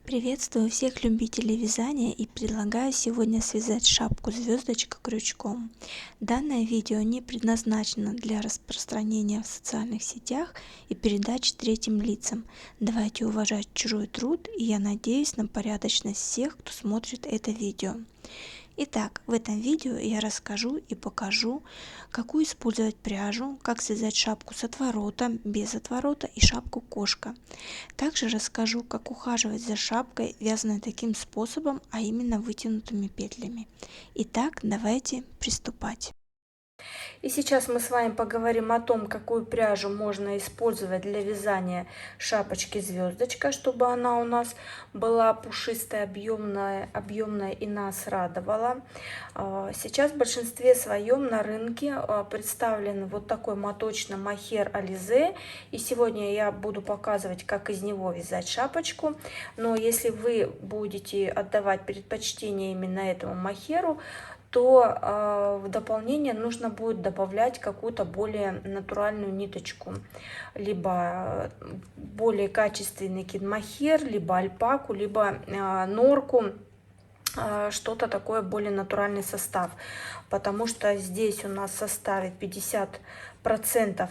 Приветствую всех любителей вязания и предлагаю сегодня связать шапку звездочка крючком. Данное видео не предназначено для распространения в социальных сетях и передачи третьим лицам. Давайте уважать чужой труд, и я надеюсь на порядочность всех, кто смотрит это видео. Итак, в этом видео я расскажу и покажу, какую использовать пряжу, как связать шапку с отворотом, без отворота и шапку кошка. Также расскажу, как ухаживать за шапкой, вязаной таким способом, а именно вытянутыми петлями. Итак, давайте приступать. И сейчас мы с вами поговорим о том, какую пряжу можно использовать для вязания шапочки звездочка, чтобы она у нас была пушистая, объемная и нас радовала. Сейчас в большинстве своем на рынке представлен вот такой моточный мохер Alize, и сегодня я буду показывать, как из него вязать шапочку. Но если вы будете отдавать предпочтение именно этому мохеру, то в дополнение нужно будет добавлять какую-то более натуральную ниточку, либо более качественный кинмохер, либо альпаку, либо норку, что-то такое более натуральный состав, потому что здесь у нас в составе 50%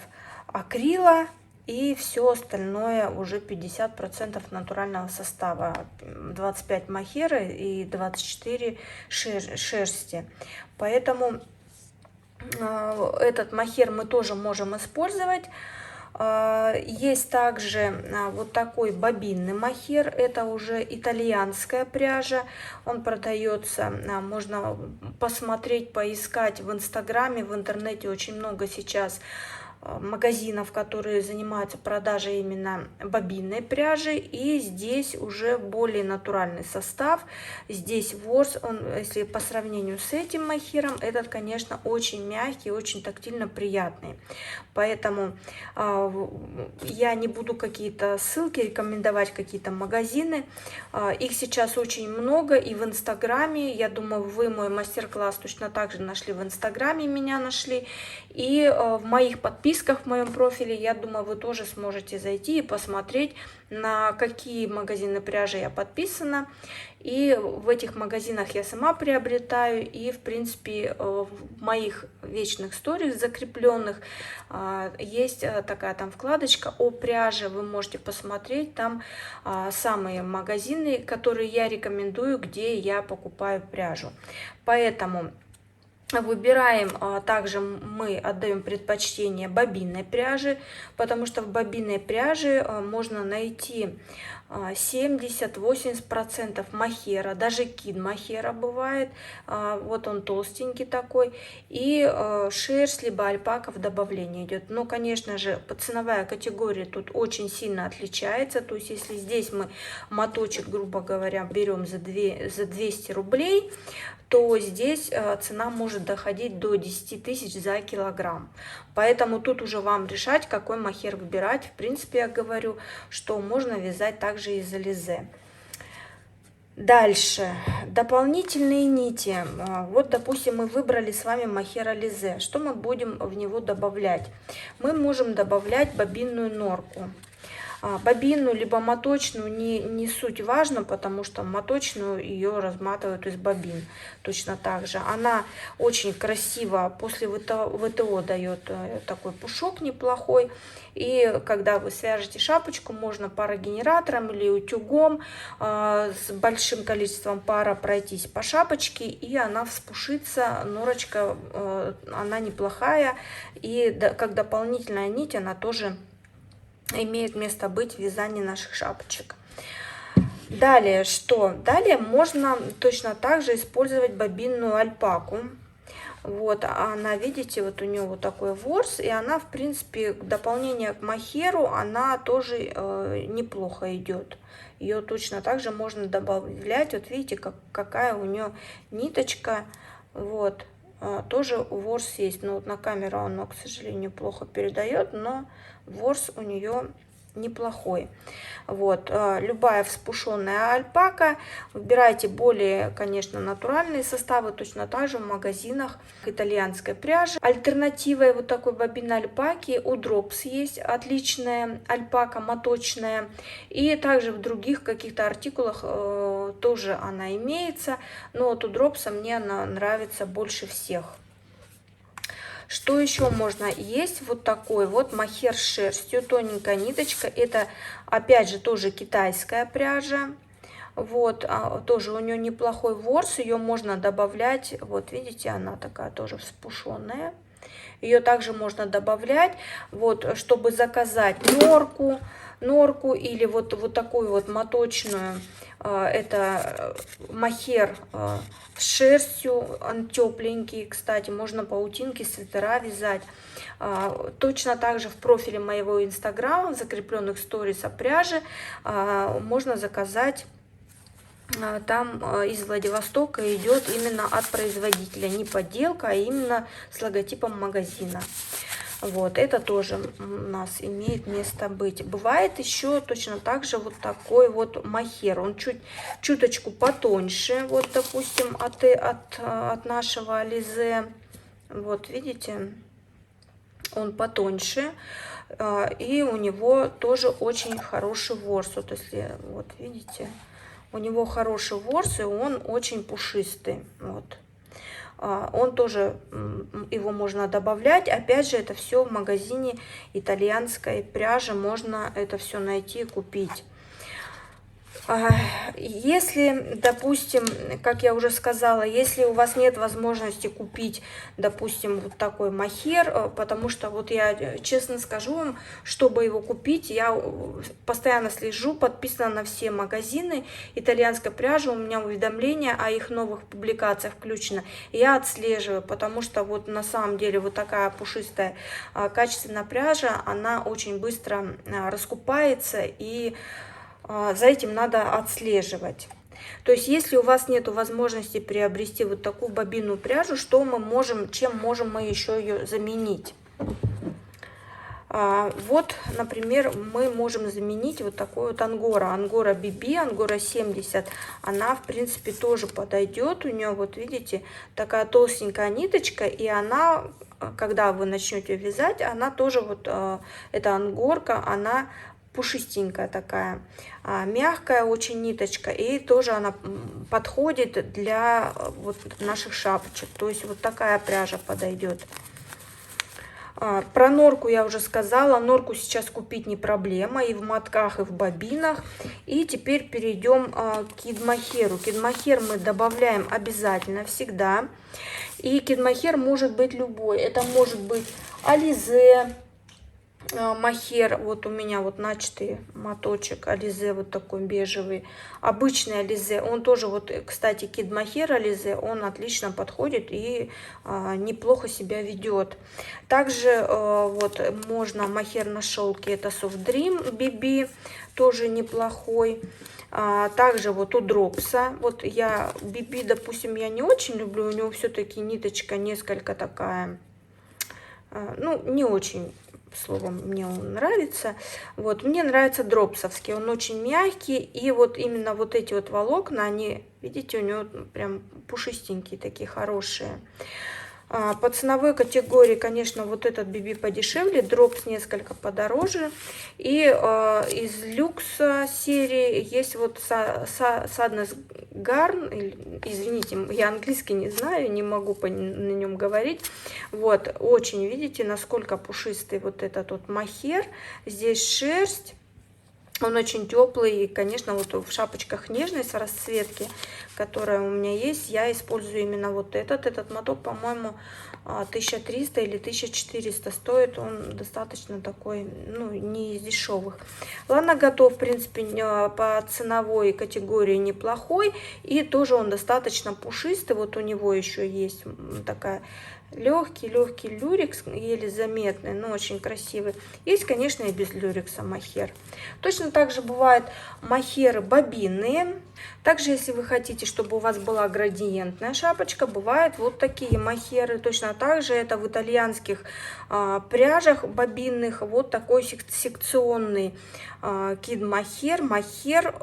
акрила, и все остальное уже 50% натурального состава, 25 мохера и 24 шерсти. Поэтому этот мохер мы тоже можем использовать. Есть также вот такой бобинный мохер, это уже итальянская пряжа, он продается, можно посмотреть, поискать в инстаграме, в интернете очень много сейчас магазинов, которые занимаются продажей именно бобинной пряжи, и здесь уже более натуральный состав. Здесь ворс, он, если по сравнению с этим мохером, этот, конечно, очень мягкий, очень тактильно приятный. Поэтому я не буду какие-то ссылки рекомендовать, какие-то магазины. Их сейчас очень много, и в инстаграме, я думаю, вы мой мастер-класс точно так же нашли в инстаграме, меня нашли, и в моих подписках, в моем профиле, я думаю, вы тоже сможете зайти и посмотреть, на какие магазины пряжи я подписана. И в этих магазинах я сама приобретаю, и в принципе в моих вечных сторис закрепленных есть такая там вкладочка о пряже, вы можете посмотреть там самые магазины, которые я рекомендую, где я покупаю пряжу. Поэтому выбираем, также мы отдаем предпочтение бобинной пряже, потому что в бобинной пряже можно найти 70-80% мохера, даже кид мохера бывает, вот он толстенький такой, и шерсть либо альпака в добавлении идет. Но, конечно же, ценовая категория тут очень сильно отличается, то есть если здесь мы моточек, грубо говоря, берем за 200 рублей, то здесь цена может доходить до 10 тысяч за килограмм. Поэтому тут уже вам решать, какой мохер выбирать. В принципе, я говорю, что можно вязать также из Alize. Дальше, дополнительные нити. Вот, допустим, мы выбрали с вами мохер Alize. Что мы будем в него добавлять? Мы можем добавлять бобинную норку. Бобинную либо моточную не суть важно, потому что моточную ее разматывают из бобин точно так же. Она очень красиво после ВТО дает такой пушок неплохой. И когда вы свяжете шапочку, можно парогенератором или утюгом с большим количеством пара пройтись по шапочке, и она вспушится. Норочка, она неплохая, и как дополнительная нить она тоже имеет место быть в вязании наших шапочек. Далее что? Далее можно точно так же использовать бобинную альпаку. Вот она, видите, вот у нее вот такой ворс, и она, в принципе, дополнение к мохеру, она тоже неплохо идет. Ее точно так же можно добавлять. Вот видите, какая у нее ниточка. Вот. Тоже ворс есть. Но вот на камеру оно, к сожалению, плохо передает, но ворс у нее неплохой. Вот, любая вспушенная альпака. Выбирайте более, конечно, натуральные составы. Точно так же в магазинах итальянской пряжи. Альтернативой вот такой бобины альпаки у Drops есть отличная альпака моточная. И также в других каких-то артикулах тоже она имеется. Но вот у Drops мне она нравится больше всех. Что еще можно? Есть вот такой вот мохер с шерстью, тоненькая ниточка. Это, опять же, тоже китайская пряжа. Вот, тоже у нее неплохой ворс, ее можно добавлять. Вот, видите, она такая тоже вспушенная. Ее также можно добавлять, вот, чтобы заказать норку или вот такую вот моточную. Это мохер с шерстью, он тепленький, кстати, можно паутинки, свитера вязать. Точно так же в профиле моего инстаграма, в закрепленных сторис о пряже, можно заказать. Там из Владивостока идет именно от производителя, не подделка, а именно с логотипом магазина. Вот, это тоже у нас имеет место быть. Бывает еще точно так же вот такой вот мохер. Он чуточку потоньше, вот, допустим, от нашего Ализе. Вот, видите, он потоньше. И у него тоже очень хороший ворс. Вот, если, вот, видите, у него хороший ворс, и он очень пушистый. Вот. Он тоже, его можно добавлять. Опять же, это все в магазине итальянской пряжи. Можно это все найти и купить. Если, допустим, как я уже сказала, если у вас нет возможности купить, допустим, вот такой мохер, потому что вот я честно скажу вам, чтобы его купить, я постоянно слежу, подписана на все магазины итальянской пряжи, у меня уведомления о их новых публикациях включено, я отслеживаю, потому что вот на самом деле вот такая пушистая качественная пряжа, она очень быстро раскупается, и за этим надо отслеживать. То есть, если у вас нет возможности приобрести вот такую бобинную пряжу, что мы можем, чем можем мы еще ее заменить? Вот, например, мы можем заменить вот такой вот ангора BB, ангора 70. Она, в принципе, тоже подойдет. У нее, вот видите, такая толстенькая ниточка, и она, когда вы начнете вязать, она тоже вот, эта ангорка, она пушистенькая такая, мягкая очень ниточка, и тоже она подходит для вот наших шапочек. То есть вот такая пряжа подойдет. Про норку я уже сказала. Норку сейчас купить не проблема, и в мотках, и в бобинах. И теперь перейдем к кидмохеру. Кидмохер мы добавляем обязательно всегда. И кидмохер может быть любой. Это может быть Ализе мохер, вот у меня вот начатый моточек Ализе, вот такой бежевый, обычный Ализе, он тоже вот, кстати, кидмохер Ализе, он отлично подходит и неплохо себя ведет. Также вот можно мохер на шелке, это Soft Dream BB, тоже неплохой. Также вот у Дропса, вот я BB, допустим, я не очень люблю, у него все-таки ниточка несколько такая, ну, не очень, словом, мне он нравится. Вот, мне нравится дропсовский, он очень мягкий, и вот именно вот эти вот волокна, они, видите, у него прям пушистенькие такие, хорошие. По ценовой категории, конечно, вот этот BB подешевле, Drops несколько подороже. И из люкса серии есть вот Sadness Garn, извините, я английский не знаю, не могу на нем говорить. Вот, очень, видите, насколько пушистый вот этот вот мохер. Здесь шерсть. Он очень теплый, и, конечно, вот в шапочках нежность в расцветке, которая у меня есть, я использую именно вот этот моток, по-моему, 1300 или 1400 стоит, он достаточно такой, ну, не из дешевых. Ладно, готов, в принципе, по ценовой категории неплохой, и тоже он достаточно пушистый, вот у него еще есть такая Легкий люрекс, еле заметный, но очень красивый. Есть, конечно, и без люрекса мохер. Точно так же бывают мохеры бобинные. Также, если вы хотите, чтобы у вас была градиентная шапочка, бывают вот такие мохеры. Точно так же это в итальянских пряжах бобинных вот такой секционный кид-мохер. Мохер,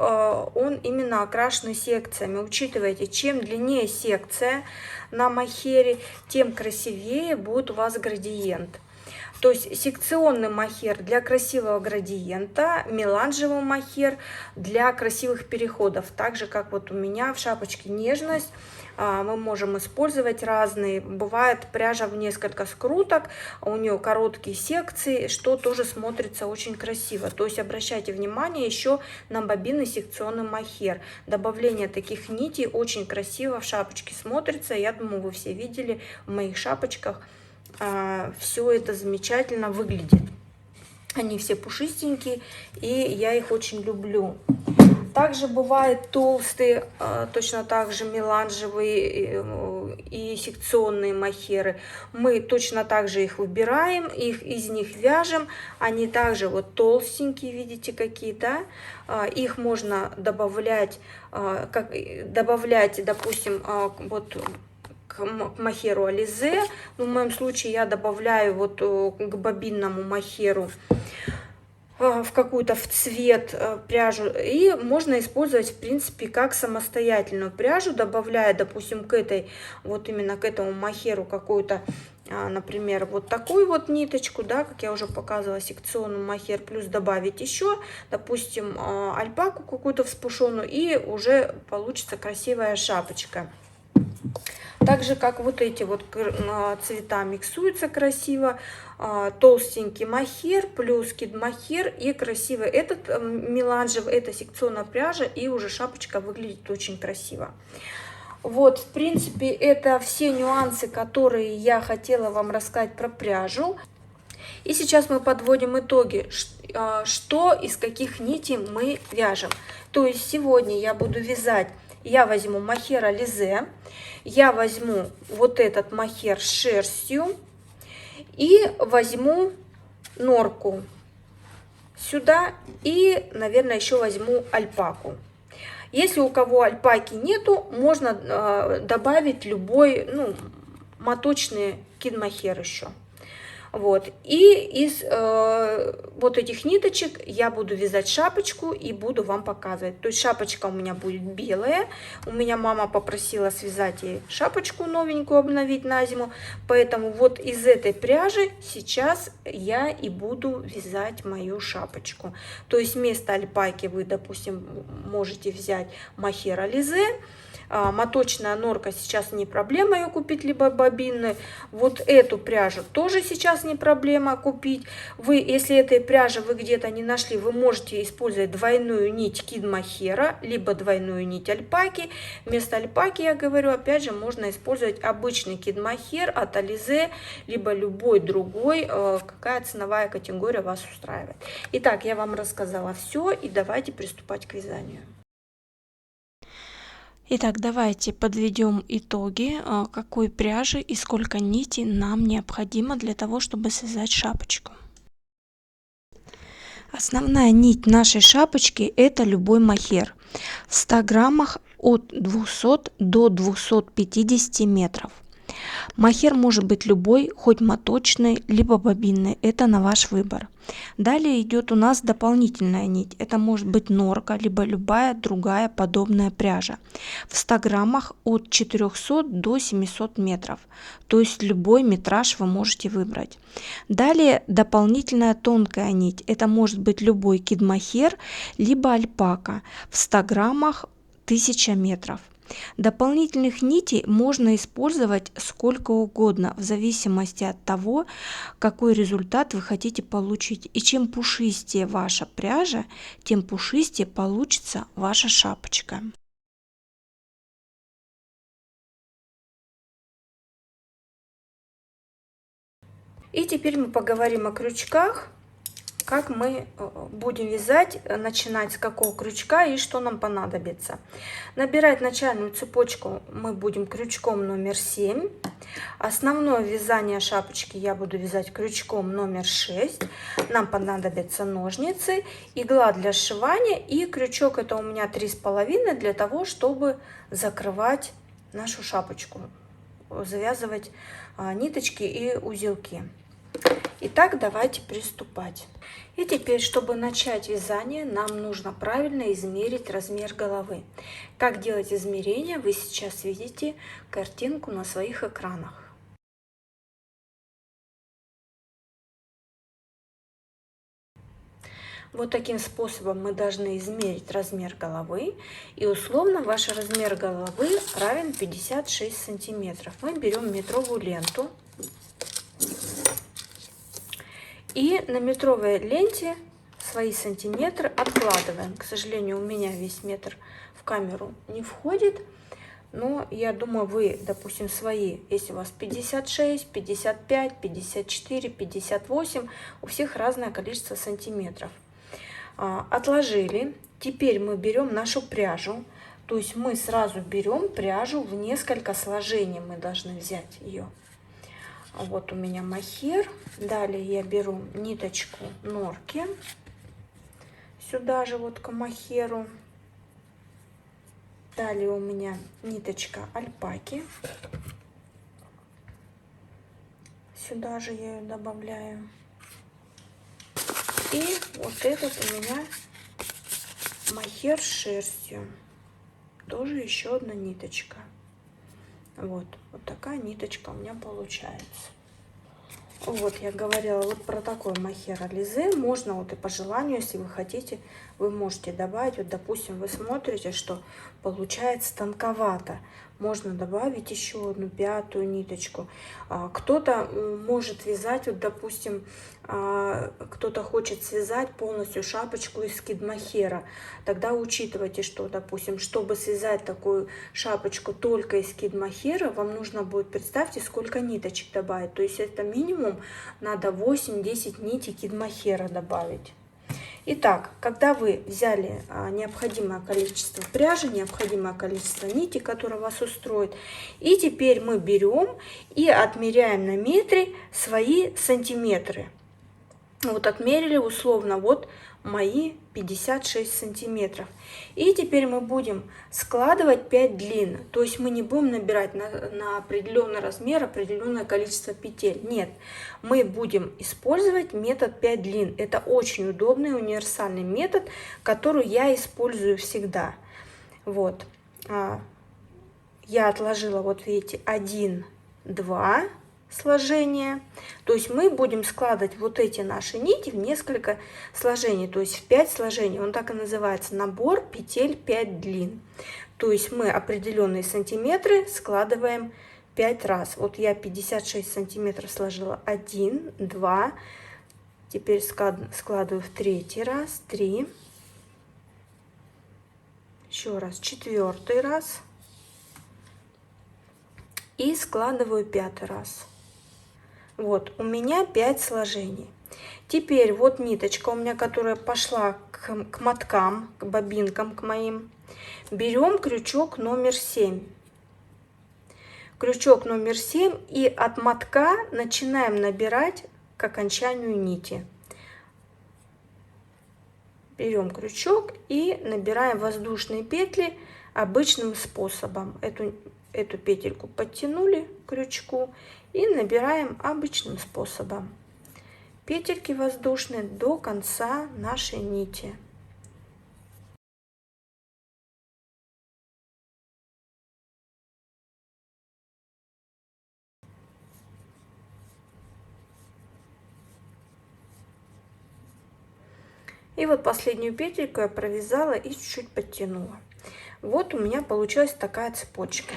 он именно окрашенный секциями. Учитывайте, чем длиннее секция на мохере, тем красивее будет у вас градиент. То есть секционный мохер для красивого градиента, меланжевый мохер для красивых переходов. Так же, как вот у меня в шапочке нежность, мы можем использовать разные. Бывает пряжа в несколько скруток, у нее короткие секции, что тоже смотрится очень красиво. То есть обращайте внимание еще на бобинный секционный мохер. Добавление таких нитей очень красиво в шапочке смотрится. Я думаю, вы все видели в моих шапочках. Все это замечательно выглядит. Они все пушистенькие, и я их очень люблю. Также бывают толстые, точно так же меланжевые и секционные мохеры. Мы точно так же их выбираем, из них вяжем. Они также вот толстенькие, видите, какие, да? Их можно добавлять, допустим, вот к мохеру Ализе. В моем случае я добавляю вот к бобинному мохеру в какую-то в цвет пряжу, и можно использовать в принципе как самостоятельную пряжу, добавляя, допустим, к этой вот именно к этому мохеру какую-то, например, вот такую вот ниточку, да, как я уже показывала, секционный мохер, плюс добавить еще, допустим, альпаку какую-то вспушенную, и уже получится красивая шапочка. Так же, как вот эти вот цвета миксуются красиво, толстенький мохер плюс кид-мохер и красивый этот меланжевый, это секционная пряжа, и уже шапочка выглядит очень красиво. Вот, в принципе, это все нюансы, которые я хотела вам рассказать про пряжу. И сейчас мы подводим итоги, что из каких нитей мы вяжем. То есть сегодня я буду вязать, я возьму мохер Ализе, я возьму вот этот мохер с шерстью и возьму норку сюда и, наверное, еще возьму альпаку. Если у кого альпаки нету, можно добавить любой, ну, моточный кид-мохер еще. Вот. И из вот этих ниточек я буду вязать шапочку и буду вам показывать. То есть шапочка у меня будет белая. У меня мама попросила связать ей шапочку новенькую, обновить на зиму. Поэтому вот из этой пряжи сейчас я и буду вязать мою шапочку. То есть вместо альпаки вы, допустим, можете взять мохер Ализе. Моточная норка сейчас не проблема ее купить, либо бобинную. Вот эту пряжу тоже сейчас не проблема купить. Вы, если этой пряжи вы где-то не нашли, вы можете использовать двойную нить кид-мохера, либо двойную нить альпаки. Вместо альпаки, я говорю, опять же, можно использовать обычный кид-мохер от Ализе, либо любой другой, какая ценовая категория вас устраивает. Итак, я вам рассказала все, и давайте приступать к вязанию. Итак, давайте подведем итоги, какой пряжи и сколько нитей нам необходимо для того, чтобы связать шапочку. Основная нить нашей шапочки – это любой мохер. В 100 граммах от 200 до 250 метров. Мохер может быть любой, хоть моточный, либо бобинный, это на ваш выбор. Далее идет у нас дополнительная нить, это может быть норка, либо любая другая подобная пряжа. В 100 граммах от 400 до 700 метров, то есть любой метраж вы можете выбрать. Далее дополнительная тонкая нить, это может быть любой кид-мохер, либо альпака, в 100 граммах 1000 метров. Дополнительных нитей можно использовать сколько угодно, в зависимости от того, какой результат вы хотите получить. И чем пушистее ваша пряжа, тем пушистее получится ваша шапочка. И теперь мы поговорим о крючках, как мы будем вязать, начинать с какого крючка и что нам понадобится. Набирать начальную цепочку мы будем крючком номер 7. Основное вязание шапочки я буду вязать крючком номер 6. Нам понадобятся ножницы, игла для сшивания и крючок, это у меня 3,5, для того, чтобы закрывать нашу шапочку, завязывать ниточки и узелки. Итак, давайте приступать. И теперь, чтобы начать вязание, нам нужно правильно измерить размер головы. Как делать измерения, вы сейчас видите картинку на своих экранах. Вот таким способом мы должны измерить размер головы. И условно ваш размер головы равен 56 сантиметров. Мы берем метровую ленту. И на метровой ленте свои сантиметры откладываем. К сожалению, у меня весь метр в камеру не входит. Но я думаю, вы, допустим, свои, если у вас 56, 55, 54, 58, у всех разное количество сантиметров. Отложили. Теперь мы берем нашу пряжу. То есть мы сразу берем пряжу в несколько сложений. Мы должны взять ее. Вот у меня мохер. Далее я беру ниточку норки. Сюда же вот к мохеру. Далее у меня ниточка альпаки. Сюда же я ее добавляю. И вот этот у меня мохер с шерстью. Тоже еще одна ниточка. Вот такая ниточка у меня получается. Вот я говорила вот про такой мохер Ализе. Можно вот и по желанию, если вы хотите, вы можете добавить. Вот, допустим, вы смотрите, что получается тонковато. Можно добавить еще одну пятую ниточку. Кто-то может вязать, вот, допустим, кто-то хочет связать полностью шапочку из скид-мохера. Тогда учитывайте, что, допустим, чтобы связать такую шапочку только из скид-мохера, вам нужно будет, представьте, сколько ниточек добавить. То есть это минимум надо 8-10 нитей кид-мохера добавить. Итак, когда вы взяли необходимое количество пряжи, необходимое количество нити, которое вас устроит, и теперь мы берем и отмеряем на метре свои сантиметры. Вот отмерили условно вот мои 56 сантиметров. И теперь мы будем складывать 5 длин. То есть мы не будем набирать на определенный размер определенное количество петель. Нет, мы будем использовать метод 5 длин. Это очень удобный универсальный метод, который я использую всегда. Вот. Я отложила, вот видите, 1, 2 сложения. То есть мы будем складывать вот эти наши нити в несколько сложений, то есть в 5 сложений. Он так и называется: набор петель 5 длин. То есть мы определенные сантиметры складываем 5 раз. Вот я 56 сантиметров сложила 1, 2. Теперь складываю в 3-й раз, 3. Еще раз, 4-й раз. И складываю 5-й раз. Вот, у меня 5 сложений. Теперь вот ниточка у меня, которая пошла к моткам, к бобинкам, к моим. Берем крючок номер 7. Крючок номер 7 и от мотка начинаем набирать к окончанию нити. Берем крючок и набираем воздушные петли обычным способом. Эту петельку подтянули к крючку и набираем обычным способом петельки воздушные до конца нашей нити. И вот последнюю петельку я провязала и чуть-чуть подтянула. Вот у меня получилась такая цепочка.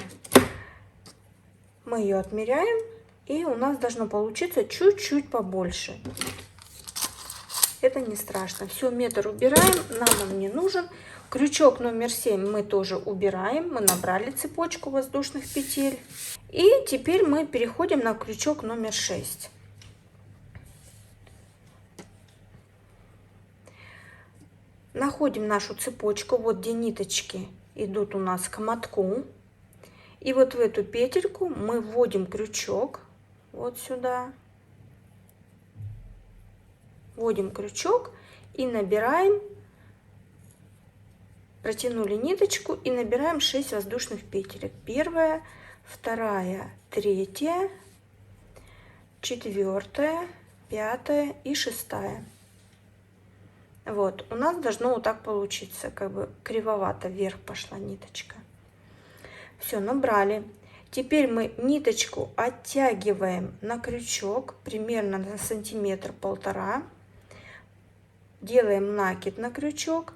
Мы ее отмеряем, и у нас должно получиться чуть-чуть побольше. Это не страшно. Все, метр убираем, нам он не нужен. Крючок номер 7 мы тоже убираем. Мы набрали цепочку воздушных петель. И теперь мы переходим на крючок номер 6. Находим нашу цепочку, вот где ниточки идут у нас к мотку. И вот в эту петельку мы вводим крючок, вот сюда. Вводим крючок и набираем, протянули ниточку и набираем 6 воздушных петелек. Первая, вторая, третья, четвертая, пятая и шестая. Вот, у нас должно вот так получиться, как бы кривовато вверх пошла ниточка. Все, набрали. Теперь мы ниточку оттягиваем на крючок, примерно на сантиметр-полтора. Делаем накид на крючок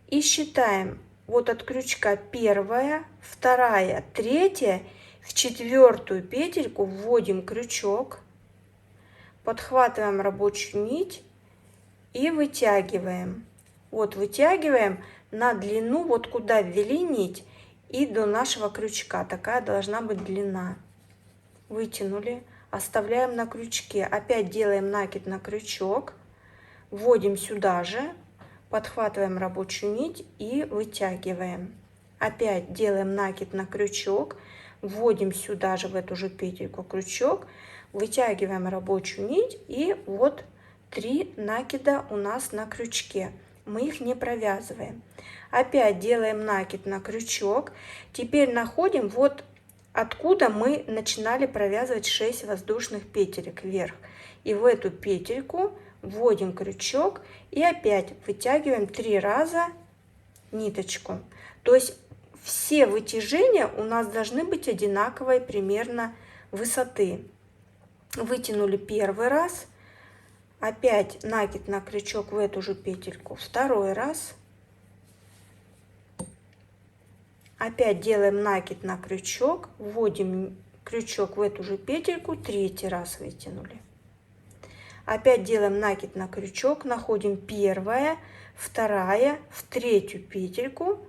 и считаем вот от крючка первая, вторая, третья, в четвертую петельку вводим крючок, подхватываем рабочую нить и вытягиваем. Вот вытягиваем на длину, вот куда ввели нить, и до нашего крючка. Такая должна быть длина. Вытянули, оставляем на крючке. Опять делаем накид на крючок, вводим сюда же, подхватываем рабочую нить и вытягиваем. Опять делаем накид на крючок, вводим сюда же в эту же петельку крючок, вытягиваем рабочую нить, и вот 3 накида у нас на крючке. Мы их не провязываем. Опять делаем накид на крючок. Теперь находим вот откуда мы начинали провязывать 6 воздушных петелек вверх. И в эту петельку вводим крючок и опять вытягиваем 3 раза ниточку. То есть все вытяжения у нас должны быть одинаковой примерно высоты. Вытянули первый раз, опять накид на крючок в эту же петельку второй раз, опять делаем накид на крючок, вводим крючок в эту же петельку, третий раз вытянули. Опять делаем накид на крючок, находим первая, вторая, в третью петельку,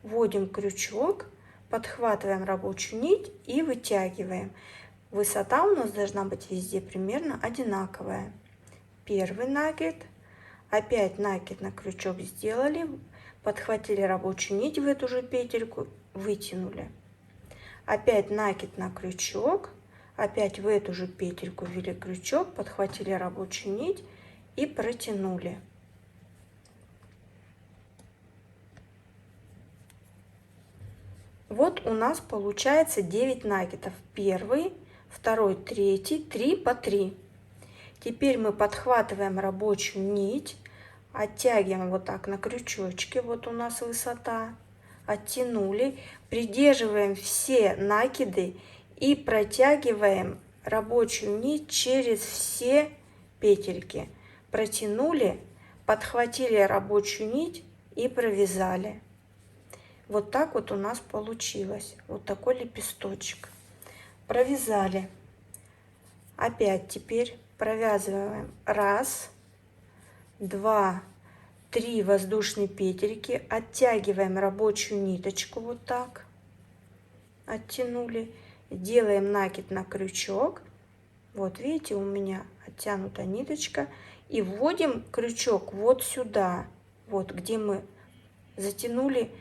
вводим крючок, подхватываем рабочую нить и вытягиваем. Высота у нас должна быть везде примерно одинаковая. Первый накид, опять накид на крючок сделали, подхватили рабочую нить в эту же петельку, вытянули. Опять накид на крючок, опять в эту же петельку ввели крючок, подхватили рабочую нить и протянули. Вот у нас получается 9 накидов. Первый, второй, третий, 3 по 3. Теперь мы подхватываем рабочую нить, оттягиваем вот так на крючочке, вот у нас высота, оттянули, придерживаем все накиды и протягиваем рабочую нить через все петельки. Протянули, подхватили рабочую нить и провязали. Вот так вот у нас получилось. Вот такой лепесточек. Провязали. Опять теперь провязываем 1, 2, 3 воздушные петельки, оттягиваем рабочую ниточку вот так, оттянули, делаем накид на крючок, вот видите, у меня оттянута ниточка, и вводим крючок вот сюда, вот где мы затянули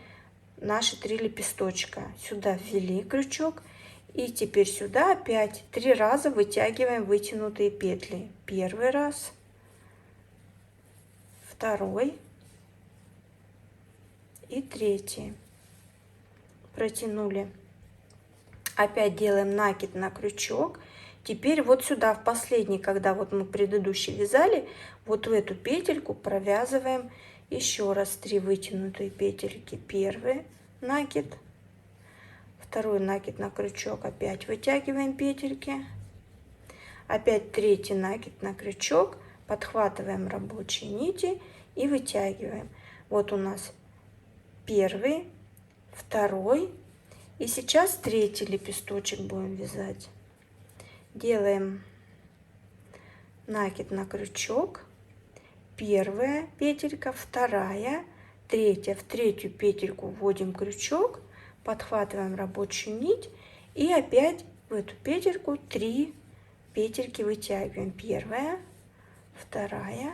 наши 3 лепесточка, сюда ввели крючок. И теперь сюда опять 3 раза вытягиваем вытянутые петли. Первый раз, второй и третий. Протянули. Опять делаем накид на крючок. Теперь вот сюда, в последний, когда вот мы предыдущий вязали, вот в эту петельку провязываем еще раз 3 вытянутые петельки. Первый накид. Второй накид на крючок, опять вытягиваем петельки, опять третий накид на крючок, подхватываем рабочие нити и вытягиваем. Вот у нас первый, второй и сейчас третий лепесточек будем вязать. Делаем накид на крючок, первая петелька, вторая, третья, в третью петельку вводим крючок, подхватываем рабочую нить и опять в эту петельку 3 петельки вытягиваем. Первая, вторая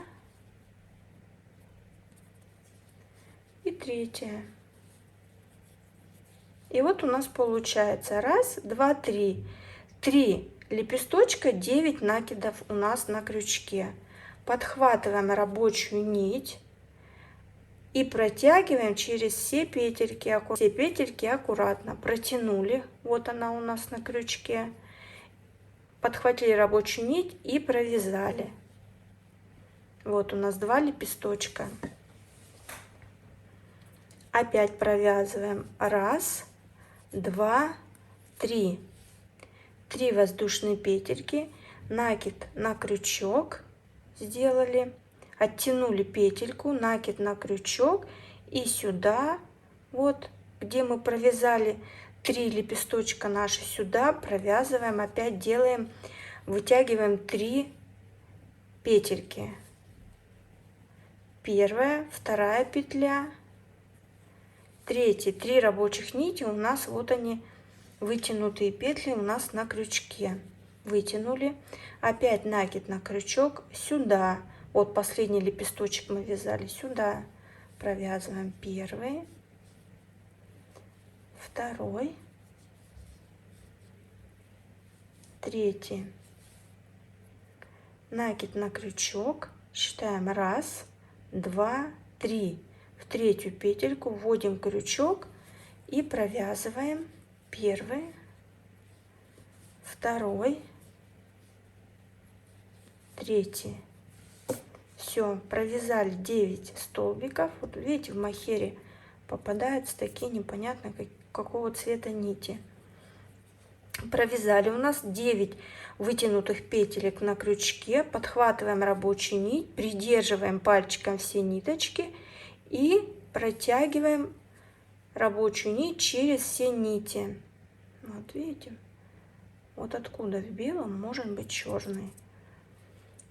и третья. И вот у нас получается 1, 2, 3. 3 лепесточка, 9 накидов у нас на крючке. Подхватываем рабочую нить и протягиваем через все петельки. Все петельки аккуратно протянули. Вот она у нас на крючке. Подхватили рабочую нить и провязали. Вот у нас 2 лепесточка. Опять провязываем 1, 2, 3. 3 воздушные петельки, накид на крючок сделали, оттянули петельку, накид на крючок и сюда, вот где мы провязали 3 лепесточка наши, сюда провязываем, опять делаем, вытягиваем 3 петельки. Первая, вторая петля, третья. 3 рабочих нити у нас, вот они, вытянутые петли у нас на крючке. Вытянули, опять накид на крючок, сюда, вот последний лепесточек мы вязали, сюда провязываем первый, второй, третий. Накид на крючок, считаем 1, 2, 3. В третью петельку вводим крючок и провязываем первый, второй, третий. Все, провязали 9 столбиков. Вот видите, в махере попадаются такие непонятно какого цвета нити. Провязали у нас 9 вытянутых петелек на крючке. Подхватываем рабочую нить, придерживаем пальчиком все ниточки и протягиваем рабочую нить через все нити. Вот видите, вот откуда в белом может быть черный.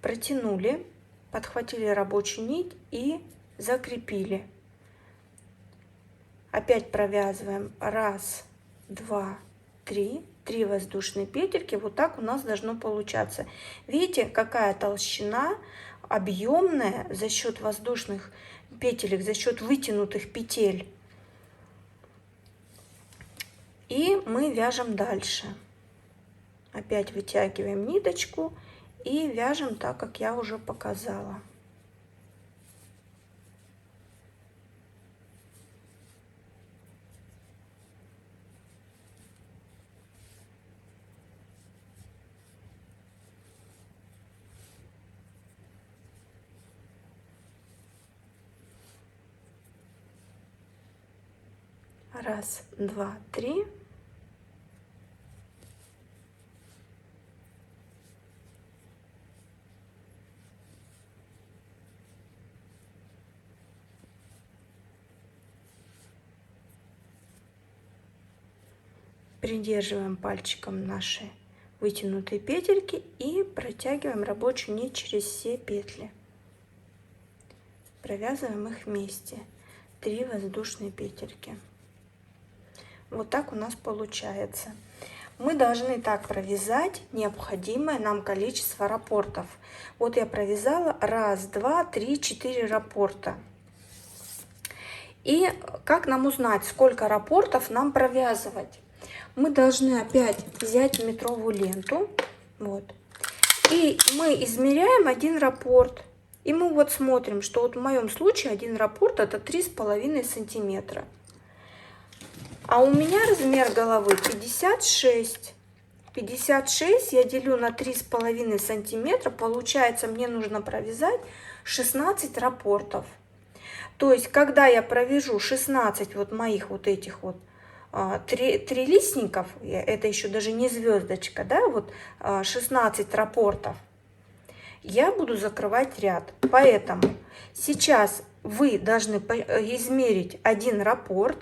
Протянули, подхватили рабочую нить и закрепили. Опять провязываем 1, 2, 3. 3 воздушные петельки. Вот так у нас должно получаться. Видите, какая толщина объемная за счет воздушных петелек, за счет вытянутых петель. И мы вяжем дальше. Опять вытягиваем ниточку и вяжем так, как я уже показала. Раз, два, три. Придерживаем пальчиком наши вытянутые петельки и протягиваем рабочую нить через все петли. Провязываем их вместе. 3 воздушные петельки. Вот так у нас получается. Мы должны так провязать необходимое нам количество раппортов. Вот я провязала 1, 2, 3, 4 раппорта. И как нам узнать, сколько раппортов нам провязывать? Мы должны опять взять метровую ленту. Вот. И мы измеряем 1 раппорт. И мы вот смотрим, что вот в моем случае 1 раппорт это 3,5 сантиметра. А у меня размер головы 56. 56 я делю на 3,5 сантиметра. Получается, мне нужно провязать 16 раппортов. То есть, когда я провяжу 16 вот моих вот этих вот трилистников, это еще даже не звездочка, да, вот 16 раппортов, я буду закрывать ряд. Поэтому сейчас вы должны измерить 1 раппорт,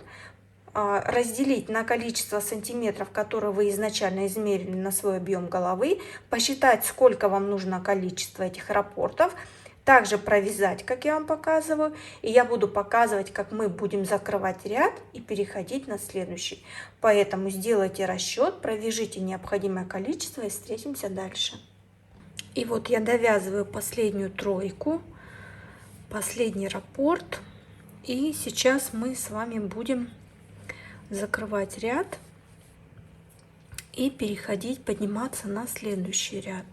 разделить на количество сантиметров, которые вы изначально измерили на свой объем головы, посчитать, сколько вам нужно количество этих раппортов, также провязать, как я вам показываю, и я буду показывать, как мы будем закрывать ряд и переходить на следующий. Поэтому сделайте расчет, провяжите необходимое количество и встретимся дальше. И вот я довязываю последнюю тройку, последний раппорт. И сейчас мы с вами будем закрывать ряд и переходить, подниматься на следующий ряд.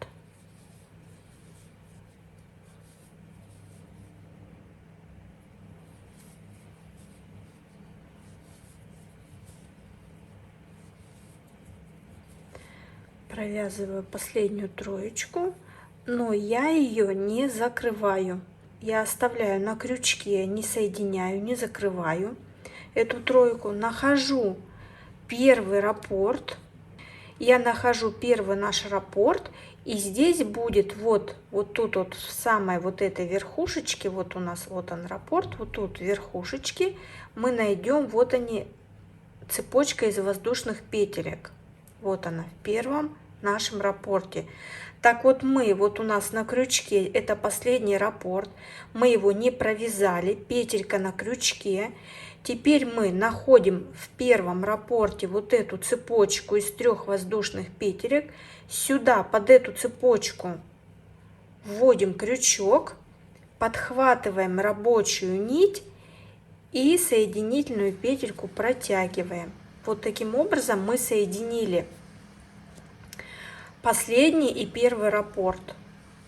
Провязываю последнюю троечку, но я ее не закрываю. Я оставляю на крючке, не соединяю, не закрываю эту тройку. Нахожу первый раппорт. Я нахожу первый наш раппорт. И здесь будет вот тут вот в самой вот этой верхушечке, вот у нас вот он раппорт, вот тут верхушечки мы найдем, вот они, цепочка из воздушных петелек. Вот она в первом нашем раппорте. Так вот вот у нас на крючке, это последний раппорт, мы его не провязали, петелька на крючке. Теперь мы находим в первом раппорте вот эту цепочку из 3 воздушных петелек. Сюда под эту цепочку вводим крючок, подхватываем рабочую нить и соединительную петельку протягиваем. Вот таким образом мы соединили последний и первый раппорт.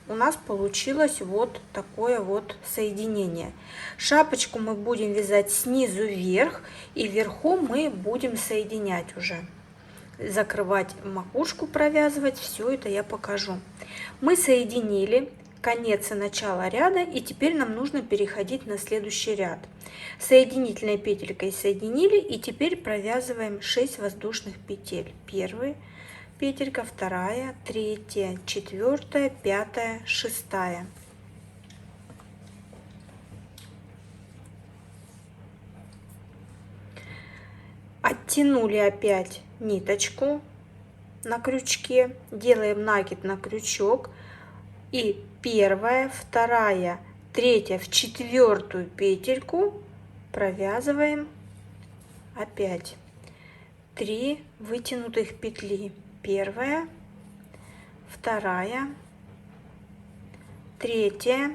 У нас получилось вот такое вот соединение. Шапочку мы будем вязать снизу вверх, и вверху мы будем соединять уже. Закрывать макушку, провязывать, все это я покажу. Мы соединили конец и начало ряда, и теперь нам нужно переходить на следующий ряд. Соединительной петелькой соединили, и теперь провязываем 6 воздушных петель. Первая петелька, вторая, третья, четвертая, пятая, шестая. Оттянули опять ниточку на крючке, делаем накид на крючок, и первая, вторая, третья в четвертую петельку провязываем опять 3 вытянутых петли. Первая, вторая, третья,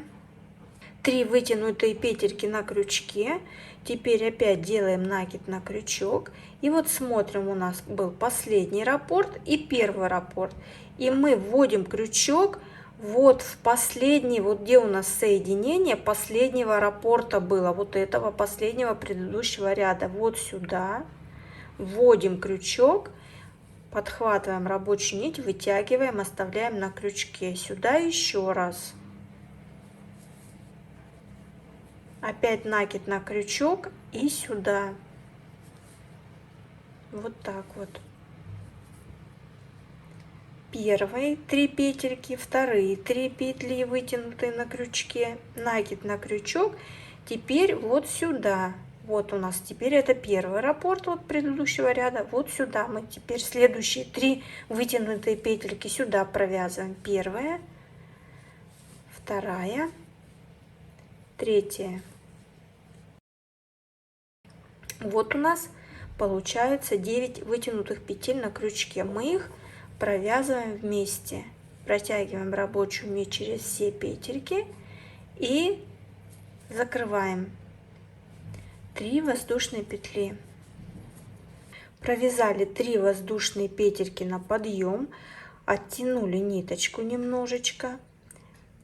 3 вытянутые петельки на крючке. Теперь опять делаем накид на крючок. И вот смотрим, у нас был последний раппорт и первый раппорт. И мы вводим крючок вот в последний, вот где у нас соединение последнего раппорта было, вот этого последнего предыдущего ряда. Вот сюда вводим крючок, подхватываем рабочую нить, вытягиваем, оставляем на крючке. Сюда еще раз. Опять накид на крючок и сюда. Вот так вот. Первые 3 петельки, вторые 3 петли вытянутые на крючке, накид на крючок. Теперь вот сюда. Вот у нас теперь это первый раппорт от предыдущего ряда. Вот сюда мы теперь следующие 3 вытянутые петельки сюда провязываем. Первая, вторая, третья. Вот у нас получается 9 вытянутых петель на крючке. Мы их провязываем вместе. Протягиваем рабочую нить через все петельки и закрываем. 3 воздушные петли. Провязали 3 воздушные петельки на подъем, оттянули ниточку немножечко,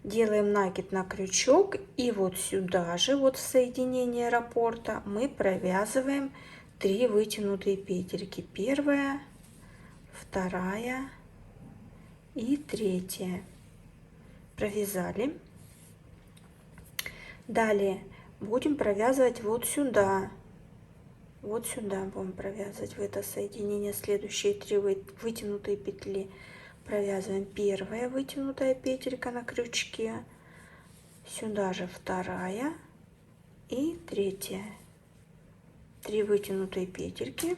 делаем накид на крючок, и вот сюда же, вот в соединение раппорта, мы провязываем 3 вытянутые петельки. Первая, вторая и третья. Провязали. Далее будем провязывать вот сюда. Вот сюда будем провязывать в это соединение следующие 3 вытянутые петли. Провязываем первая вытянутая петелька на крючке, сюда же вторая и третья. 3 вытянутые петельки.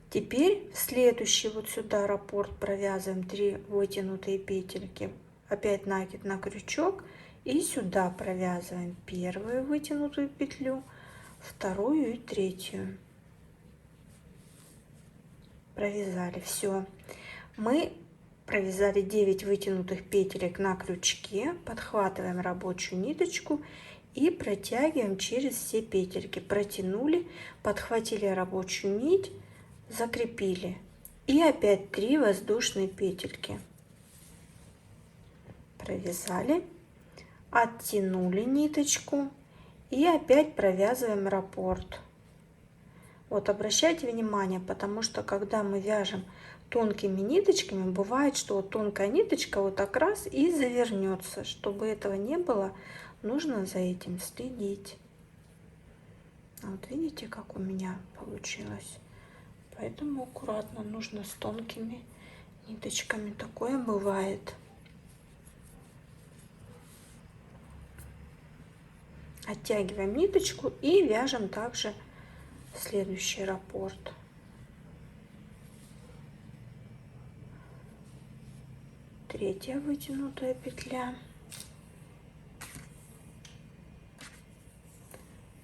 Теперь следующий вот сюда раппорт провязываем 3 вытянутые петельки. Опять накид на крючок и сюда провязываем первую вытянутую петлю, вторую и третью. Провязали. Все. Мы провязали 9 вытянутых петелек на крючке, подхватываем рабочую ниточку и протягиваем через все петельки. Протянули, подхватили рабочую нить, закрепили. И опять 3 воздушные петельки. Провязали, оттянули ниточку и опять провязываем раппорт. Вот обращайте внимание, потому что когда мы вяжем тонкими ниточками, бывает, что вот тонкая ниточка вот так раз и завернется. Чтобы этого не было, нужно за этим следить. Вот видите, как у меня получилось. Поэтому аккуратно нужно с тонкими ниточками. Такое бывает. Оттягиваем ниточку и вяжем также следующий раппорт. Третья вытянутая петля.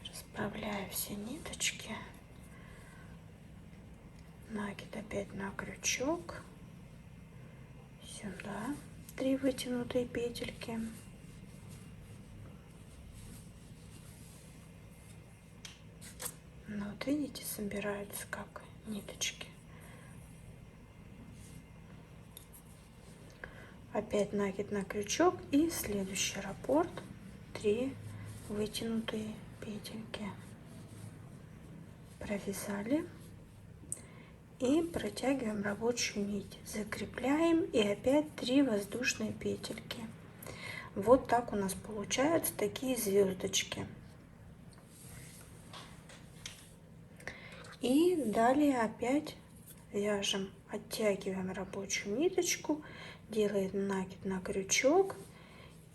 Расправляю все ниточки. Накид опять на крючок. Сюда 3 вытянутые петельки. Ну вот видите, собираются как ниточки. Опять накид на крючок и следующий раппорт 3 вытянутые петельки. Провязали и протягиваем рабочую нить, закрепляем и опять 3 воздушные петельки. Вот так у нас получаются такие звездочки. И далее опять вяжем, оттягиваем рабочую ниточку, делаем накид на крючок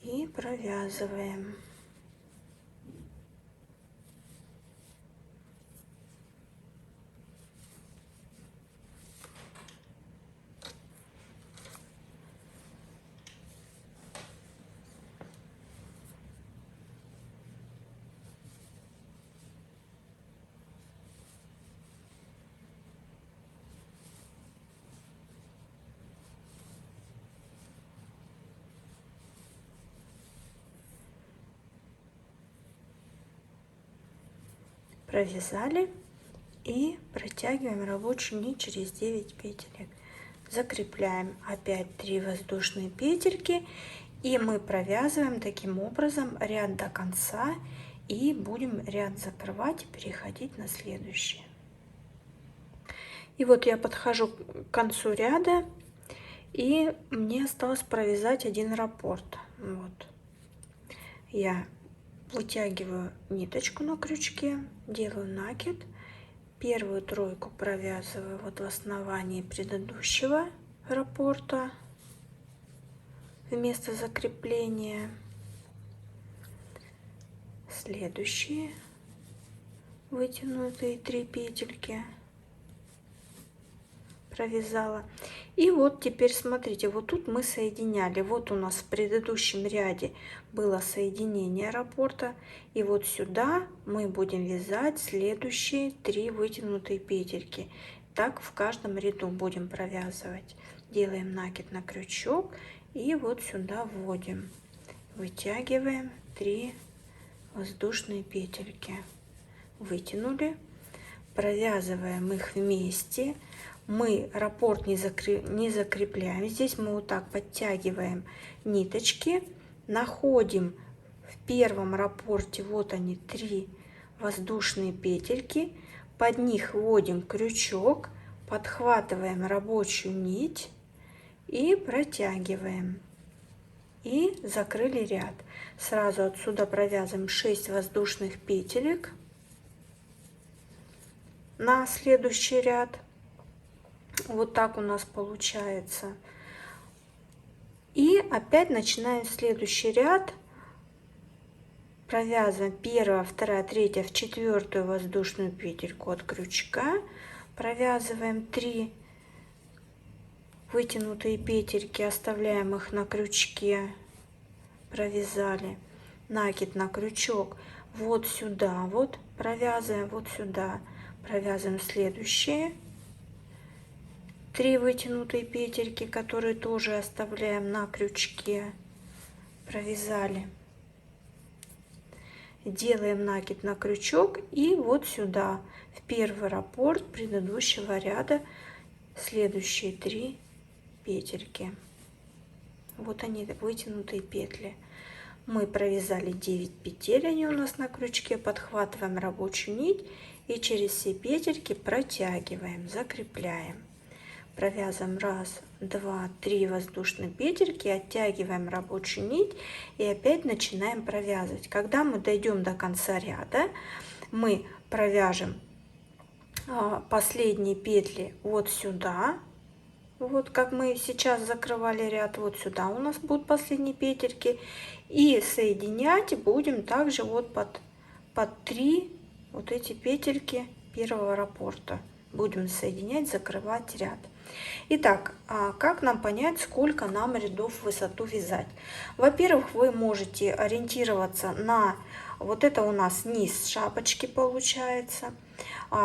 и провязываем. Провязали и протягиваем рабочую нить через 9 петелек. Закрепляем опять 3 воздушные петельки и мы провязываем таким образом ряд до конца и будем ряд закрывать и переходить на следующий. И вот я подхожу к концу ряда и мне осталось провязать один раппорт. Вот. Я вытягиваю ниточку на крючке, делаю накид, первую тройку провязываю вот в основании предыдущего раппорта вместо закрепления, следующие вытянутые 3 петельки провязала. И вот теперь смотрите, вот тут мы соединяли, вот у нас в предыдущем ряде было соединение раппорта, и вот сюда мы будем вязать следующие 3 вытянутые петельки. Так в каждом ряду будем провязывать. Делаем накид на крючок и вот сюда вводим, вытягиваем 3 воздушные петельки, вытянули, провязываем их вместе. Мы раппорт не закрепляем, здесь мы вот так подтягиваем ниточки, находим в первом раппорте, вот они 3 воздушные петельки, под них вводим крючок, подхватываем рабочую нить и протягиваем. И закрыли ряд. Сразу отсюда провязываем 6 воздушных петелек на следующий ряд. Вот так у нас получается. И опять начинаем следующий ряд. Провязываем 1, 2, 3, в 4 воздушную петельку от крючка. Провязываем 3 вытянутые петельки, оставляем их на крючке. Провязали. Накид на крючок. Вот сюда вот провязываем, вот сюда. Провязываем следующие 3 вытянутые петельки, которые тоже оставляем на крючке. Провязали. делаем накид на крючок и вот сюда, в первый раппорт предыдущего ряда, следующие 3 петельки. Вот они, вытянутые петли. Мы провязали 9 петель, они у нас на крючке, подхватываем рабочую нить и через все петельки протягиваем, закрепляем. Провязываем 1, 2, 3 воздушные петельки, оттягиваем рабочую нить и опять начинаем провязывать. Когда мы дойдем до конца ряда, мы провяжем последние петли вот сюда. Вот как мы сейчас закрывали ряд, вот сюда у нас будут последние петельки. И соединять будем также вот под 3 вот эти петельки первого раппорта. Будем соединять, закрывать ряд. Итак, как нам понять, сколько нам рядов в высоту вязать? Во-первых, вы можете ориентироваться на вот это у нас низ шапочки получается.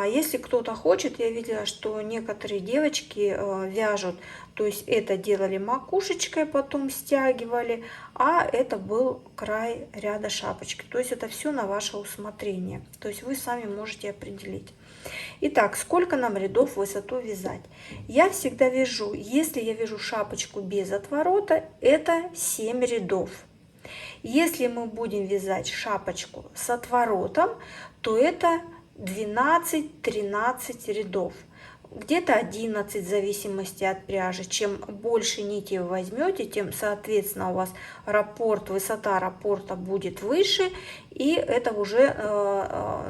Если кто-то хочет, я видела, что некоторые девочки вяжут, то есть это делали макушечкой, потом стягивали, а это был край ряда шапочки. То есть это все на ваше усмотрение. То есть вы сами можете определить. Итак, сколько нам рядов в высоту вязать? Я всегда вяжу, если я вяжу шапочку без отворота, это 7 рядов. Если мы будем вязать шапочку с отворотом, то это 12-13 рядов. Где-то 11 в зависимости от пряжи. Чем больше нити вы возьмете, тем, соответственно, у вас раппорт, высота раппорта будет выше. И это уже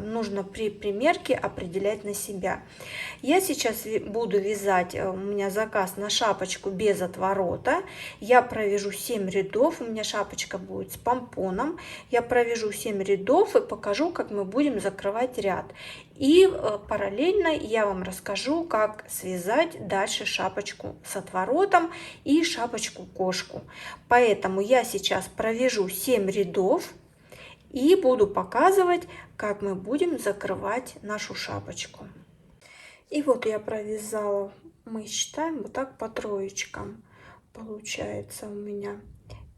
нужно при примерке определять на себя. Я сейчас буду вязать, у меня заказ на шапочку без отворота. Я провяжу 7 рядов, у меня шапочка будет с помпоном. Я провяжу 7 рядов и покажу, как мы будем закрывать ряд. И параллельно я вам расскажу, как связать дальше шапочку с отворотом и шапочку-кошку. Поэтому я сейчас провяжу 7 рядов и буду показывать, как мы будем закрывать нашу шапочку. И вот я провязала, мы считаем вот так по троечкам. Получается у меня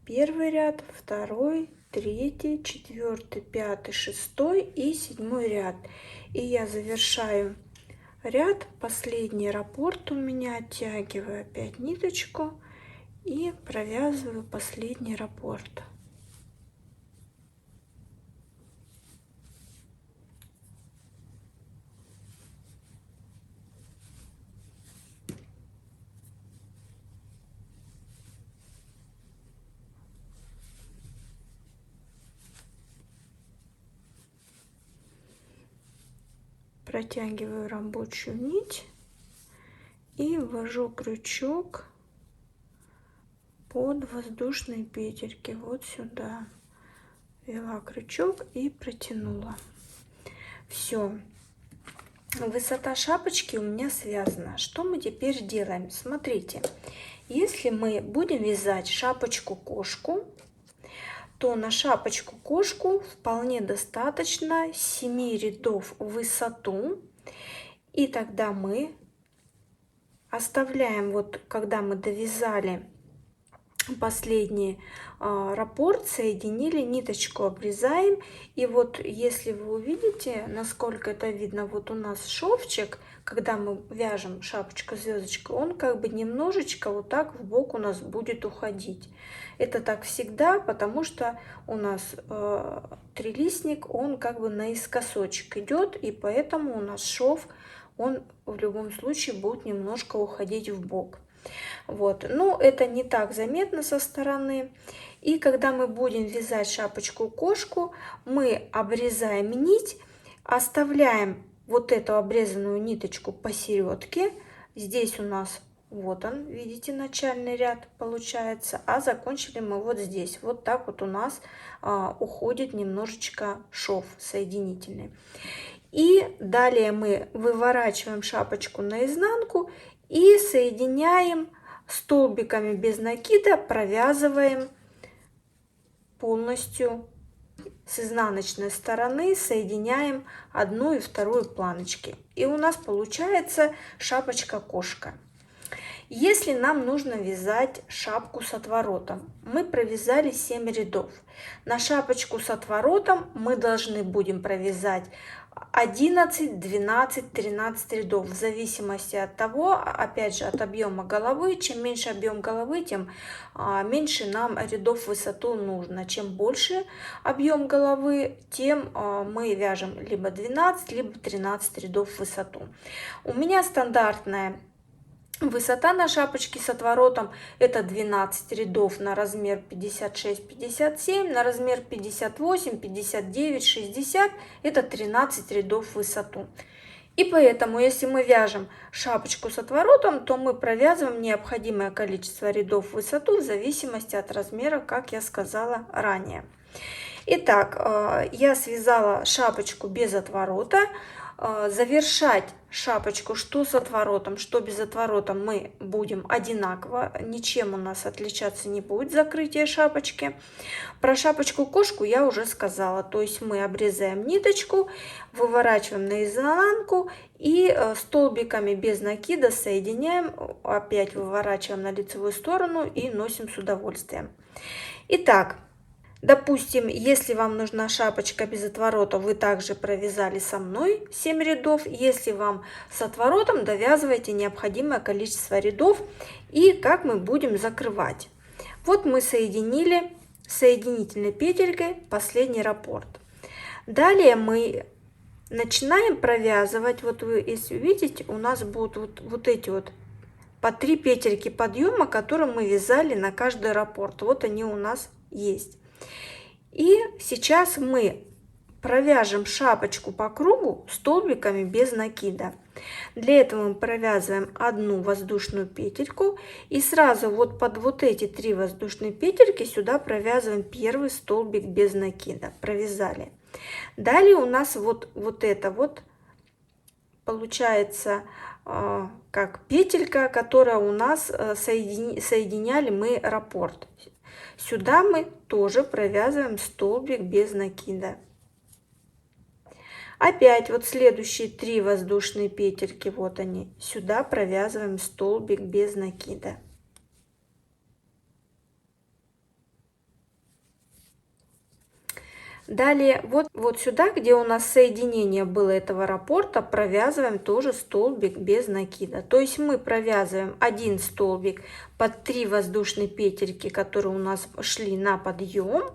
первый ряд, второй, третий, четвертый, пятый, шестой и 7 ряд. И я завершаю ряд, последний раппорт у меня, оттягиваю опять ниточку и провязываю последний раппорт. Протягиваю рабочую нить и ввожу крючок под воздушные петельки вот сюда. Ввела крючок и протянула. Все. Высота шапочки у меня связана. Что мы теперь делаем? Смотрите, если мы будем вязать шапочку-кошку, то на шапочку-кошку вполне достаточно 7 рядов в высоту. И тогда мы оставляем, вот когда мы довязали последний раппорт, соединили, ниточку обрезаем. И вот если вы увидите, насколько это видно, вот у нас шовчик, когда мы вяжем шапочку-звездочку, он как бы немножечко вот так в бок у нас будет уходить. Это так всегда, потому что у нас трилистник, он как бы наискосочек идет, и поэтому у нас шов, он в любом случае будет немножко уходить в бок. Вот, но это не так заметно со стороны. И когда мы будем вязать шапочку-кошку, мы обрезаем нить, оставляем вот эту обрезанную ниточку посередке. Здесь у нас вот он, видите, начальный ряд получается, а закончили мы вот здесь. Вот так вот у нас уходит немножечко шов соединительный. И далее мы выворачиваем шапочку наизнанку и соединяем столбиками без накида, провязываем полностью с изнаночной стороны, соединяем одну и вторую планочки. И у нас получается шапочка-кошка. Если нам нужно вязать шапку с отворотом, мы провязали 7 рядов. На шапочку с отворотом мы должны будем провязать 11, 12, 13 рядов, в зависимости от того, опять же, от объема головы. Чем меньше объем головы, тем меньше нам рядов в высоту нужно. Чем больше объем головы, тем мы вяжем либо 12, либо 13 рядов в высоту. У меня стандартная высота на шапочке с отворотом это 12 рядов на размер 56-57, на размер 58, 59, 60 это 13 рядов в высоту. И поэтому, если мы вяжем шапочку с отворотом, то мы провязываем необходимое количество рядов в высоту в зависимости от размера, как я сказала ранее. Итак, я связала шапочку без отворота. Завершать шапочку что с отворотом, что без отворота мы будем одинаково, ничем у нас отличаться не будет закрытие шапочки. Про шапочку-кошку я уже сказала, то есть мы обрезаем ниточку, выворачиваем наизнанку и столбиками без накида соединяем, опять выворачиваем на лицевую сторону и носим с удовольствием. Итак, допустим, если вам нужна шапочка без отворота, вы также провязали со мной 7 рядов. Если вам с отворотом, довязывайте необходимое количество рядов. И как мы будем закрывать. Вот мы соединили соединительной петелькой последний раппорт. Далее мы начинаем провязывать. Вот вы, если видите, у нас будут вот эти вот по 3 петельки подъема, которые мы вязали на каждый раппорт. Вот они у нас есть. И сейчас мы провяжем шапочку по кругу столбиками без накида. Для этого мы провязываем одну воздушную петельку и сразу вот под вот эти 3 воздушные петельки сюда провязываем первый столбик без накида. Провязали. Далее у нас вот это вот получается как петелька, которая у нас соединяли мы раппорт. Сюда мы тоже провязываем столбик без накида. Опять вот следующие 3 воздушные петельки, вот они, сюда провязываем столбик без накида. Далее вот сюда, где у нас соединение было этого раппорта, провязываем тоже столбик без накида. То есть мы провязываем один столбик под 3 воздушные петельки, которые у нас шли на подъем,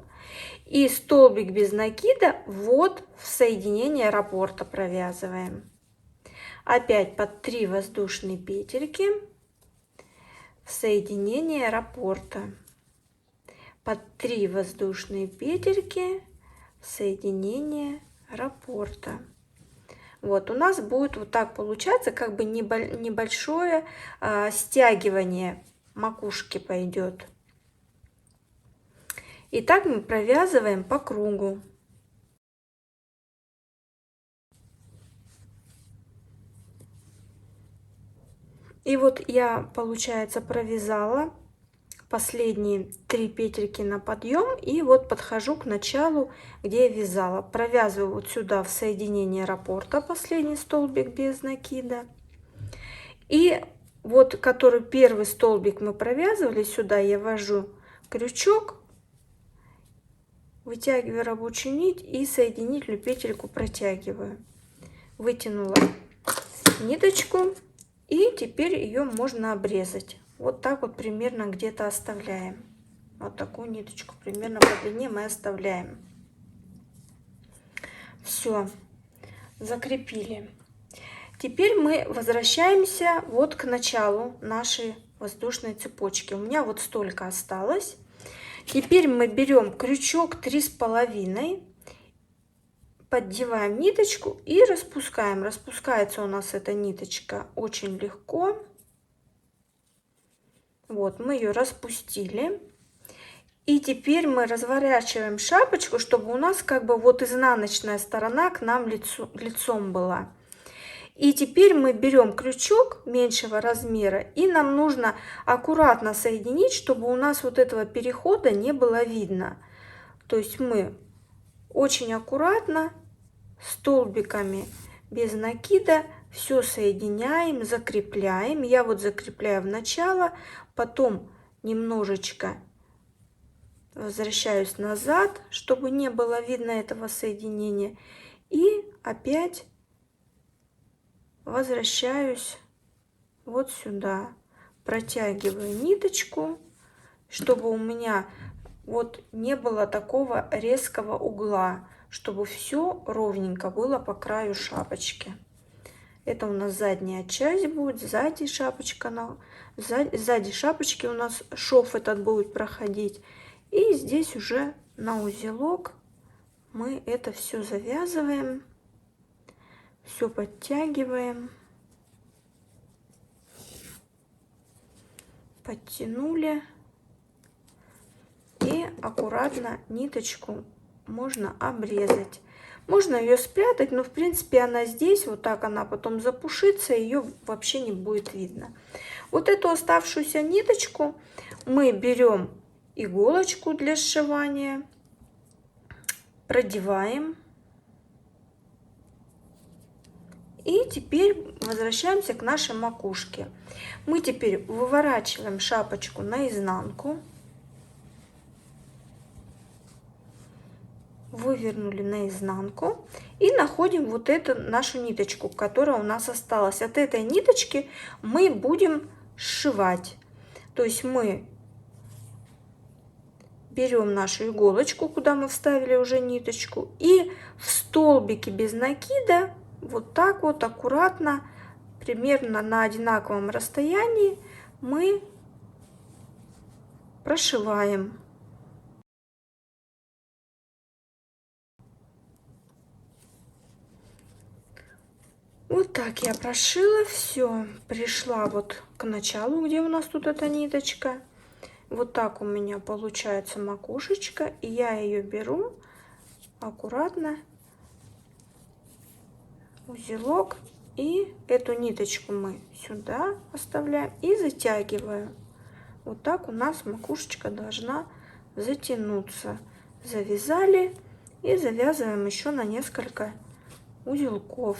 и столбик без накида вот в соединение раппорта провязываем. Опять под 3 воздушные петельки в соединение раппорта, под 3 воздушные петельки соединение раппорта. Вот у нас будет вот так получаться, как бы небольшое стягивание макушки пойдет. И так мы провязываем по кругу. И вот я, получается, провязала последние 3 петельки на подъем и вот подхожу к началу, где я вязала. Провязываю вот сюда в соединение раппорта последний столбик без накида. И вот который первый столбик мы провязывали, сюда я ввожу крючок, вытягиваю рабочую нить и соединительную петельку протягиваю. Вытянула ниточку и теперь ее можно обрезать. Вот так вот примерно где-то оставляем. Вот такую ниточку примерно по длине мы оставляем. Все, закрепили. Теперь мы возвращаемся вот к началу нашей воздушной цепочки. У меня вот столько осталось. Теперь мы берем крючок 3,5, поддеваем ниточку и распускаем. Распускается у нас эта ниточка очень легко. Вот, мы ее распустили. И теперь мы разворачиваем шапочку, чтобы у нас как бы вот изнаночная сторона к нам лицом была. И теперь мы берем крючок меньшего размера, и нам нужно аккуратно соединить, чтобы у нас вот этого перехода не было видно. То есть мы очень аккуратно столбиками без накида все соединяем, закрепляем. Я вот закрепляю в начало, потом немножечко возвращаюсь назад, чтобы не было видно этого соединения. И опять возвращаюсь вот сюда. Протягиваю ниточку, чтобы у меня вот не было такого резкого угла, чтобы все ровненько было по краю шапочки. Это у нас задняя часть будет, сзади шапочка, сзади шапочки у нас шов этот будет проходить. И здесь уже на узелок мы это все завязываем, все подтягиваем. Подтянули. И аккуратно ниточку можно обрезать. Можно ее спрятать, но в принципе она здесь, вот так она потом запушится, ее вообще не будет видно. Вот эту оставшуюся ниточку мы берем иголочку для сшивания, продеваем. И теперь возвращаемся к нашей макушке. Мы теперь выворачиваем шапочку наизнанку. Вывернули наизнанку и находим вот эту нашу ниточку, которая у нас осталась. От этой ниточки мы будем сшивать. То есть мы берем нашу иголочку, куда мы вставили уже ниточку, и в столбике без накида вот так вот аккуратно, примерно на одинаковом расстоянии, мы прошиваем. Вот так я прошила, все, пришла вот к началу, где у нас тут эта ниточка. Вот так у меня получается макушечка, и я ее беру аккуратно, узелок, и эту ниточку мы сюда оставляем и затягиваем. Вот так у нас макушечка должна затянуться. Завязали и завязываем еще на несколько узелков.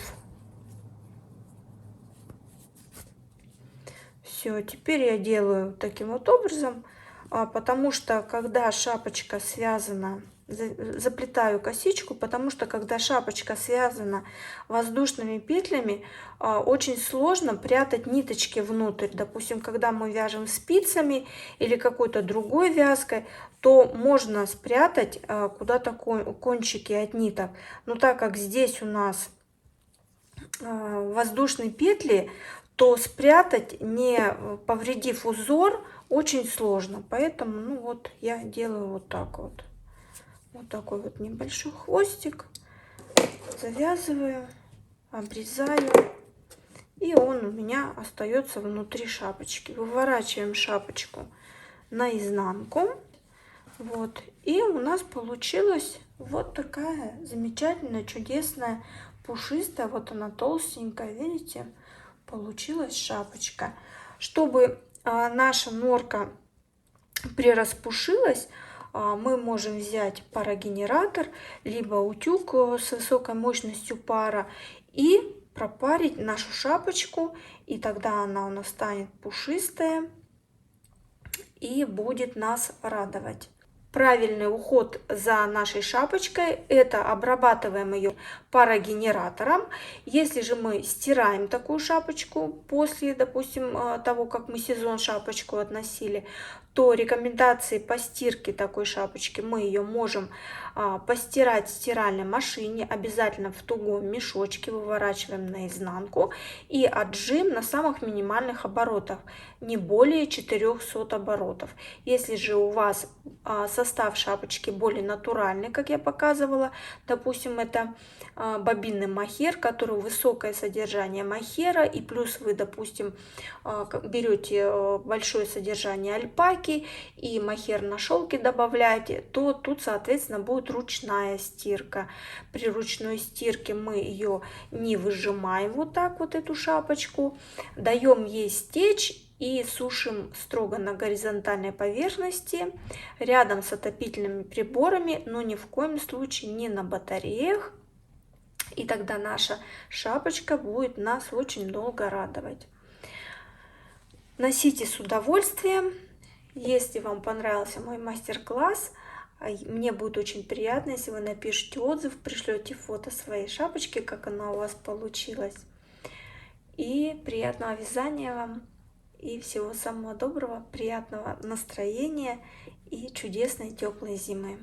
Все, теперь я делаю таким вот образом, потому что когда шапочка связана, заплетаю косичку, потому что когда шапочка связана воздушными петлями, очень сложно прятать ниточки внутрь. Допустим, когда мы вяжем спицами или какой-то другой вязкой, то можно спрятать куда-то кончики от ниток. Но так как здесь у нас воздушные петли, то спрятать, не повредив узор, очень сложно. Поэтому, ну вот, я делаю вот так вот. Вот такой вот небольшой хвостик. Завязываю, обрезаю. И он у меня остается внутри шапочки. Выворачиваем шапочку наизнанку. Вот. И у нас получилась вот такая замечательная, чудесная, пушистая. Вот она толстенькая, видите? Получилась шапочка. Чтобы наша норка прираспушилась, мы можем взять парогенератор, либо утюг с высокой мощностью пара и пропарить нашу шапочку, и тогда она у нас станет пушистая и будет нас радовать. Правильный уход за нашей шапочкой — это обрабатываем ее парогенератором. Если же мы стираем такую шапочку после, допустим, того, как мы сезон шапочку относили, то рекомендации по стирке такой шапочки: мы ее можем постирать в стиральной машине, обязательно в тугом мешочке, выворачиваем наизнанку, и отжим на самых минимальных оборотах, не более 400 оборотов. Если же у вас состав шапочки более натуральный, как я показывала, допустим, это бобинный мохер, который высокое содержание мохера, и плюс вы, допустим, берете большое содержание альпаки и мохер на шелке добавляете, то тут, соответственно, будет ручная стирка. При ручной стирке мы ее не выжимаем вот так вот, эту шапочку, даем ей стечь и сушим строго на горизонтальной поверхности, рядом с отопительными приборами, но ни в коем случае не на батареях И тогда наша шапочка будет нас очень долго радовать. Носите с удовольствием. Если вам понравился мой мастер-класс, мне будет очень приятно, если вы напишите отзыв, пришлете фото своей шапочки, как она у вас получилась. И приятного вязания вам, и всего самого доброго, приятного настроения и чудесной теплой зимы.